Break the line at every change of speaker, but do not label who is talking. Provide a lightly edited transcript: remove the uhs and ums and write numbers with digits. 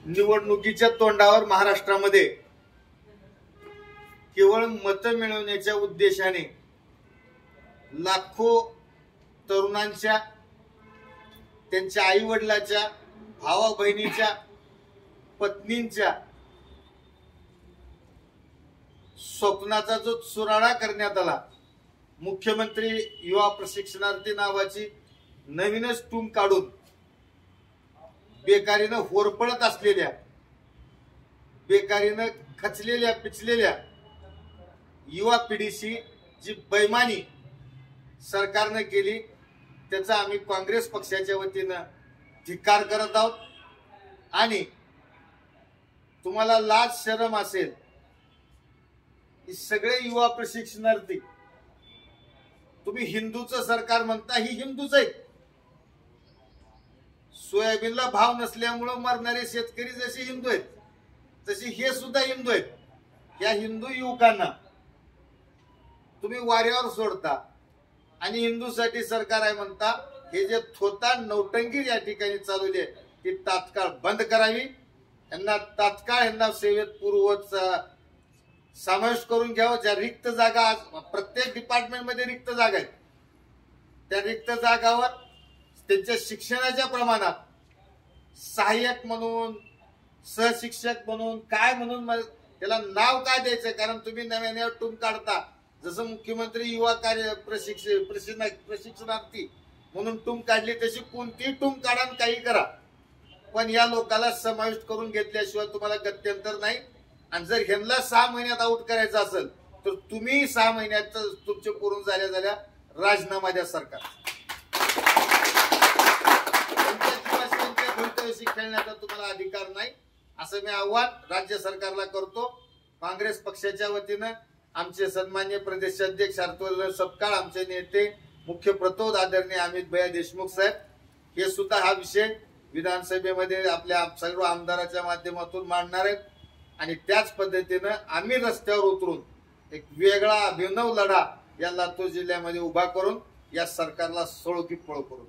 निवडणुकीच्या तोंडावर महाराष्ट्रामध्ये केवळ मत मिळवण्याच्या उद्देशाने लाखो तरुणांच्या, त्यांच्या आई वडिलांच्या, भावा बहिणीच्या, पत्नींच्या स्वप्नाचा जो चुराडा करण्यात आला, मुख्यमंत्री युवा प्रशिक्षणार्थी नावाची नवीनच टूम काढून बेकारीनं होरपळत असलेल्या, बेकारीनं खचलेल्या पिचलेल्या युवा पिढीशी जी बैमानी सरकारने केली, त्याचा आम्ही काँग्रेस पक्षाच्या वतीनं धिक्कार करत आहोत। आणि तुम्हाला लाज शरम असेल, ही सगळे युवा प्रशिक्षणार्थी तुम्ही हिंदूचं सरकार म्हणता, ही हिंदूच आहे। सोयाबीनला भाव नसल्यामुळे मरणारे शेतकरी जसे हिंदू आहेत, तशी हे सुद्धा हिंदू आहेत। या हिंदू युवकांना तुम्ही वाऱ्यावर सोडता आणि हिंदूसाठी सरकार आहे म्हणता। हे जे थोता नौटंगी या ठिकाणी चालवली आहे, ती तात्काळ बंद करावी। यांना तात्काळ यांना सेवेत पूर्वत समावेश करून घ्यावं। ज्या रिक्त जागा प्रत्येक डिपार्टमेंट मध्ये रिक्त जागा आहेत, त्या रिक्त जागावर त्यांच्या शिक्षणाच्या प्रमाणात सहाय्यक म्हणून, सहशिक्षक म्हणून, काय म्हणून त्याला नाव काय द्यायचं, कारण तुम्ही नव्याने टूम काढता। जसं मुख्यमंत्री युवा कार्य प्रशिक्षणार्थी म्हणून टूम काढली, तशी कोणती टूम काढा, काही करा, पण या लोकांना समाविष्ट करून घेतल्याशिवाय तुम्हाला गत्यंतर नाही। आणि जर ह्यांना 6 महिन्यात आउट करायचं असेल, तर तुम्ही 6 महिन्यात तुमचे पूर्ण झाल्या राजीनामा द्या सरकार। खेळण्याचा तुम्हाला अधिकार नाही, असं मी आव्हान राज्य सरकारला करतो। काँग्रेस पक्षाच्या वतीनं आमचे सन्माननीय प्रदेशाध्यक्ष हर्षवर्धन सपकाळ, आमचे नेते मुख्य प्रतोद आदरणीय अमित भैया देशमुख साहेब, हे सुद्धा हा विषय विधानसभेमध्ये आपल्या सर्व आमदाराच्या माध्यमातून मांडणार आहेत। आणि त्याच पद्धतीनं आम्ही रस्त्यावर उतरून एक वेगळा अभिनव लढा या लातूर जिल्ह्यामध्ये उभा करून या सरकारला सोळकी पळ करू।